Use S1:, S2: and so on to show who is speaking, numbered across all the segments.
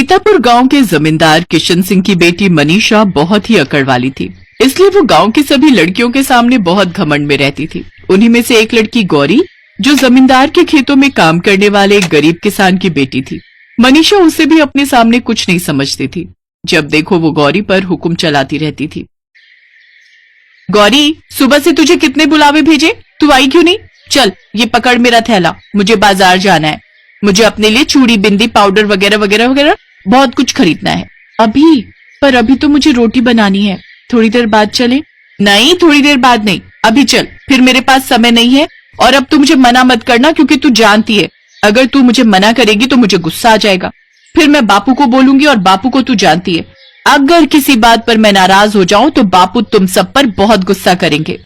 S1: सीतापुर गांव के जमींदार किशन सिंह की बेटी मनीषा बहुत ही अकड़ वाली थी, इसलिए वो गांव की सभी लड़कियों के सामने बहुत घमंड में रहती थी। उन्हीं में से एक लड़की गौरी, जो जमींदार के खेतों में काम करने वाले एक गरीब किसान की बेटी थी। मनीषा उसे भी अपने सामने कुछ नहीं समझती थी। जब देखो वो गौरी पर हुक्म चलाती रहती थी। गौरी, सुबह से तुझे कितने बुलावे भेजे, तू आई क्यों नहीं? चल ये पकड़ मेरा थैला, मुझे बाजार जाना है। मुझे अपने लिए चूड़ी, बिंदी, पाउडर वगैरह वगैरह वगैरह बहुत कुछ खरीदना है। अभी तो मुझे रोटी बनानी है, थोड़ी देर बाद चले? नहीं, थोड़ी देर बाद नहीं, अभी चल, फिर मेरे पास समय नहीं है। और अब तू मुझे मना मत करना, क्योंकि तू जानती है अगर तू मुझे मना करेगी तो मुझे गुस्सा आ जाएगा, फिर मैं बापू को बोलूंगी, और बापू को तू जानती है अगर किसी बात पर मैं नाराज हो जाऊं तो बापू तुम सब पर बहुत गुस्सा करेंगे।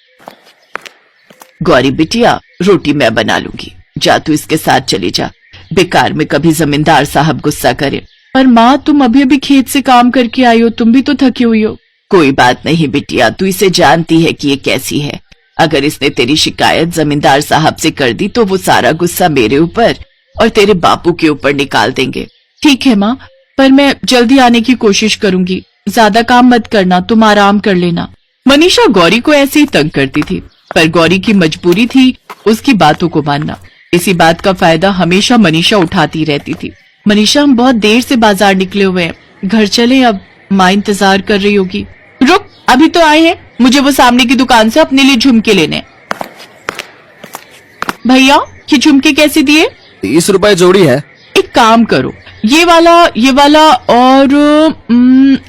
S1: गौरी बिटिया, रोटी मैं बना लूंगी, जा तू इसके साथ चली जा, बेकार में कभी जमींदार साहब गुस्सा करे। पर माँ, तुम अभी अभी खेत से काम करके आई हो, तुम भी तो थकी हुई हो। कोई बात नहीं बिटिया, तू इसे जानती है कि ये कैसी है। अगर इसने तेरी शिकायत जमींदार साहब से कर दी तो वो सारा गुस्सा मेरे ऊपर और तेरे बापू के ऊपर निकाल देंगे। ठीक है माँ, पर मैं जल्दी आने की कोशिश करूंगी, ज्यादा काम मत करना, तुम आराम कर लेना। मनीषा गौरी को ऐसे ही तंग करती थी, पर गौरी की मजबूरी थी उसकी बातों को मानना। इसी बात का फायदा हमेशा मनीषा उठाती रहती थी। मनीषा, हम बहुत देर से बाजार निकले हुए हैं, घर चले, अब माँ इंतजार कर रही होगी। रुक, अभी तो आए हैं, मुझे वो सामने की दुकान से अपने लिए झुमके लेने। भैया, ये झुमके कैसे दिए?
S2: 30 रुपए जोड़ी है।
S1: एक काम करो, ये वाला और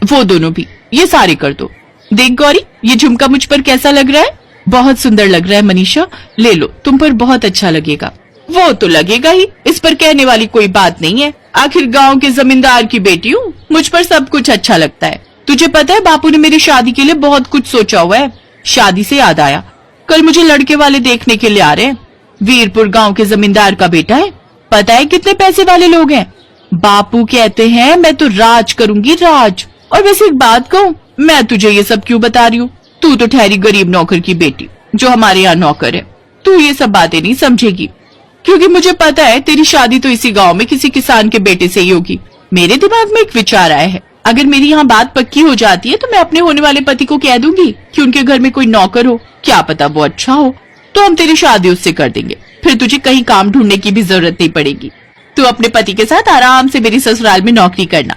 S1: वो दोनों भी, ये सारे कर दो। देख गौरी, ये झुमका मुझ पर कैसा लग रहा है? बहुत सुंदर लग रहा है मनीषा, ले लो, तुम पर बहुत अच्छा लगेगा। वो तो लगेगा ही, इस पर कहने वाली कोई बात नहीं है, आखिर गांव के जमींदार की बेटी हूँ, मुझ पर सब कुछ अच्छा लगता है। तुझे पता है बापू ने मेरी शादी के लिए बहुत कुछ सोचा हुआ है। शादी से याद आया, कल मुझे लड़के वाले देखने के लिए आ रहे हैं। वीरपुर गांव के जमींदार का बेटा है, पता है कितने पैसे वाले लोग हैं। बापू कहते हैं मैं तो राज करूंगी, राज। और वैसे एक बात कहूँ, मैं तुझे ये सब क्यों बता रही हूँ? तू तो ठहरी गरीब नौकर की बेटी, जो हमारे यहाँ नौकर है। तू ये सब बातें नहीं समझेगी, क्योंकि मुझे पता है तेरी शादी तो इसी गांव में किसी किसान के बेटे से ही होगी। मेरे दिमाग में एक विचार आया है, अगर मेरी यहाँ बात पक्की हो जाती है तो मैं अपने होने वाले पति को कह दूंगी कि उनके घर में कोई नौकर हो, क्या पता वो अच्छा हो, तो हम तेरी शादी उससे कर देंगे। फिर तुझे कहीं काम ढूंढने की भी जरूरत नहीं पड़ेगी। तू अपने पति के साथ आराम से मेरी ससुराल में नौकरी करना।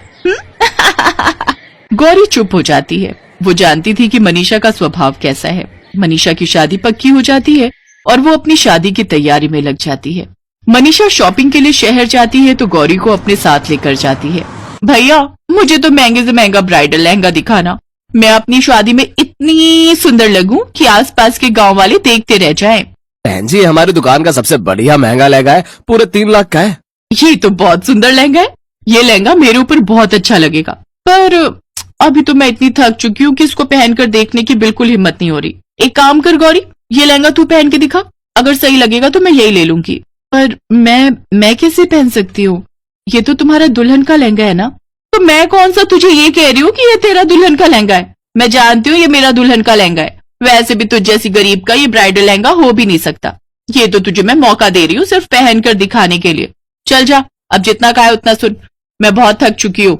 S1: गौरी चुप हो जाती है। वो जानती थी कि मनीषा का स्वभाव कैसा है। मनीषा की शादी पक्की हो जाती है और वो अपनी शादी की तैयारी में लग जाती है। मनीषा शॉपिंग के लिए शहर जाती है तो गौरी को अपने साथ लेकर जाती है। भैया, मुझे तो महंगे से महंगा ब्राइडल लहंगा दिखाना, मैं अपनी शादी में इतनी सुंदर लगूं कि आसपास के गांव वाले देखते रह जाएं।
S2: बहन जी, हमारी दुकान का सबसे बढ़िया महंगा लहंगा है, पूरे 3 लाख का है।
S1: ये तो बहुत सुंदर लहंगा है, ये लहंगा मेरे ऊपर बहुत अच्छा लगेगा, पर अभी तो मैं इतनी थक चुकी हूँ कि इसको पहनकर देखने की बिल्कुल हिम्मत नहीं हो रही। एक काम कर गौरी, ये लहंगा तू पहन के दिखा, अगर सही लगेगा तो मैं यही ले लूंगी। पर मैं कैसे पहन सकती हूँ? ये तो तुम्हारा दुल्हन का लहंगा है ना? तो मैं कौन सा तुझे ये कह रही हूँ कि ये तेरा दुल्हन का लहंगा है? मैं जानती हूँ ये मेरा दुल्हन का लहंगा है। वैसे भी तुझ जैसी गरीब का ये ब्राइडल लहंगा हो भी नहीं सकता। ये तो तुझे मैं मौका दे रही हूँ सिर्फ पहन कर दिखाने के लिए। चल जा, अब जितना कहा है उतना सुन, मैं बहुत थक चुकी हूँ,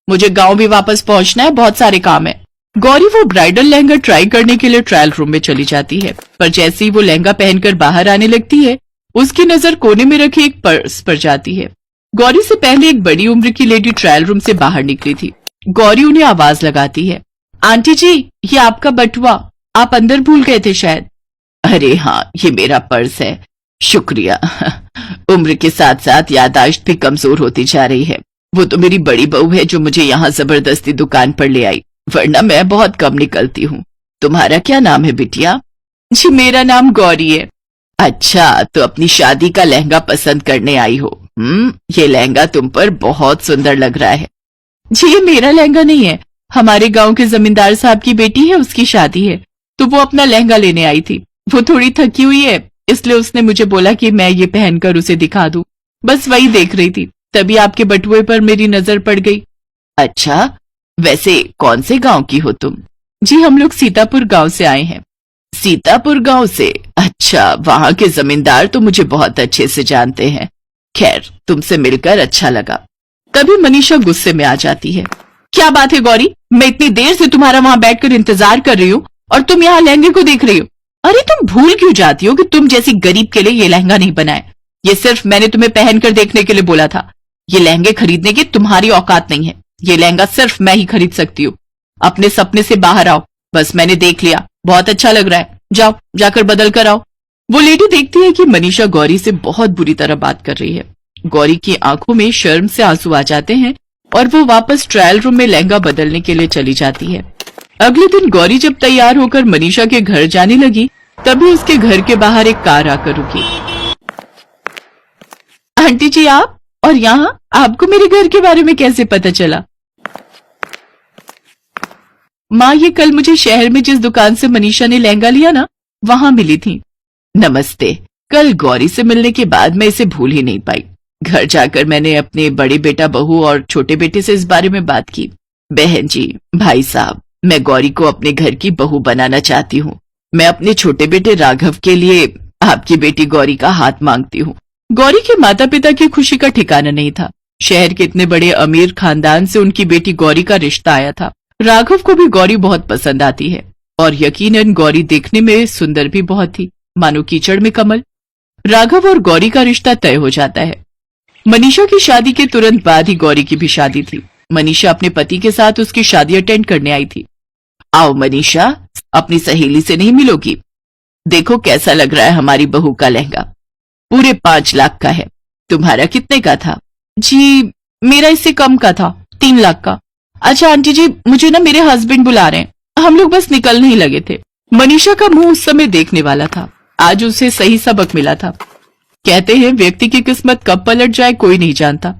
S1: मुझे गाँव भी वापस पहुंचना है, बहुत सारे काम है। गौरी वो ब्राइडल लहंगा ट्राई करने के लिए ट्रायल रूम में चली जाती है, पर जैसे ही वो लहंगा पहनकर बाहर आने लगती है उसकी नजर कोने में रखे एक पर्स पर जाती है। गौरी से पहले एक बड़ी उम्र की लेडी ट्रायल रूम से बाहर निकली थी। गौरी उन्हें आवाज लगाती है, आंटी जी, ये आपका बटुआ, आप अंदर भूल गए थे शायद। अरे हाँ, ये मेरा पर्स है, शुक्रिया। उम्र के साथ साथ याददाश्त भी कमजोर होती जा रही है। वो तो मेरी बड़ी बहू है जो मुझे यहाँ जबरदस्ती दुकान पर ले आई, वरना मैं बहुत कम निकलती हूँ। तुम्हारा क्या नाम है बिटिया? जी, मेरा नाम गौरी है। अच्छा, तो अपनी शादी का लहंगा पसंद करने आई हो। ये लहंगा तुम पर बहुत सुंदर लग रहा है। जी, ये मेरा लहंगा नहीं है, हमारे गांव के जमींदार साहब की बेटी है, उसकी शादी है, तो वो अपना लहंगा लेने आई थी। वो थोड़ी थकी हुई है, इसलिए उसने मुझे बोला कि मैं ये पहनकर उसे दिखा दूं। बस वही देख रही थी, तभी आपके बटुए पर मेरी नजर पड़ गई। अच्छा, वैसे कौन से गांव की हो तुम? जी, हम लोग सीतापुर गांव से आए हैं। सीतापुर गांव से? अच्छा, वहां के जमींदार तो मुझे बहुत अच्छे से जानते हैं। खैर, तुमसे मिलकर अच्छा लगा। तभी मनीषा गुस्से में आ जाती है। क्या बात है गौरी, मैं इतनी देर से तुम्हारा वहां बैठकर इंतजार कर रही हूँ और तुम यहाँ लहंगे को देख रही हो। अरे तुम भूल क्यों जाती हो कि तुम जैसी गरीब के लिए ये लहंगा नहीं बनाए। ये सिर्फ मैंने तुम्हें पहनकर देखने के लिए बोला था। ये लहंगे खरीदने की तुम्हारी औकात नहीं है। ये लहंगा सिर्फ मैं ही खरीद सकती हूँ। अपने सपने से बाहर आओ। बस मैंने देख लिया, बहुत अच्छा लग रहा है, जाओ जाकर बदल कर आओ। वो लेडी देखती है कि मनीषा गौरी से बहुत बुरी तरह बात कर रही है। गौरी की आंखों में शर्म से आंसू आ जाते हैं और वो वापस ट्रायल रूम में लहंगा बदलने के लिए चली जाती है। अगले दिन गौरी जब तैयार होकर मनीषा के घर जाने लगी, तभी उसके घर के बाहर एक कार आकर रुकी। आंटी जी आप, और यहाँ आपको मेरे घर के बारे में कैसे पता चला? माँ, ये कल मुझे शहर में जिस दुकान से मनीषा ने लहंगा लिया ना, वहां मिली थी। नमस्ते। कल गौरी से मिलने के बाद मैं इसे भूल ही नहीं पाई। घर जाकर मैंने अपने बड़े बेटा बहू और छोटे बेटे से इस बारे में बात की। बहन जी, भाई साहब, मैं गौरी को अपने घर की बहू बनाना चाहती हूँ। मैं अपने छोटे बेटे राघव के लिए आपकी बेटी गौरी का हाथ मांगती हूँ। गौरी के माता पिता की खुशी का ठिकाना नहीं था। शहर के इतने बड़े अमीर खानदान से उनकी बेटी गौरी का रिश्ता आया था। राघव को भी गौरी बहुत पसंद आती है और यकीनन गौरी देखने में सुंदर भी बहुत थी, मानो कीचड़ में कमल। राघव और गौरी का रिश्ता तय हो जाता है। मनीषा की शादी के तुरंत बाद ही गौरी की भी शादी थी। मनीषा अपने पति के साथ उसकी शादी अटेंड करने आई थी। आओ मनीषा, अपनी सहेली से नहीं मिलोगी? देखो कैसा लग रहा है हमारी बहू का लहंगा। पूरे 5 लाख का है। तुम्हारा कितने का था? जी मेरा इससे कम का था, 3 लाख का। अच्छा आंटी जी, मुझे ना मेरे हस्बैंड बुला रहे हैं, हम लोग बस निकलने ही लगे थे। मनीषा का मुंह उस समय देखने वाला था। आज उसे सही सबक मिला था। कहते हैं व्यक्ति की किस्मत कब पलट जाए कोई नहीं जानता।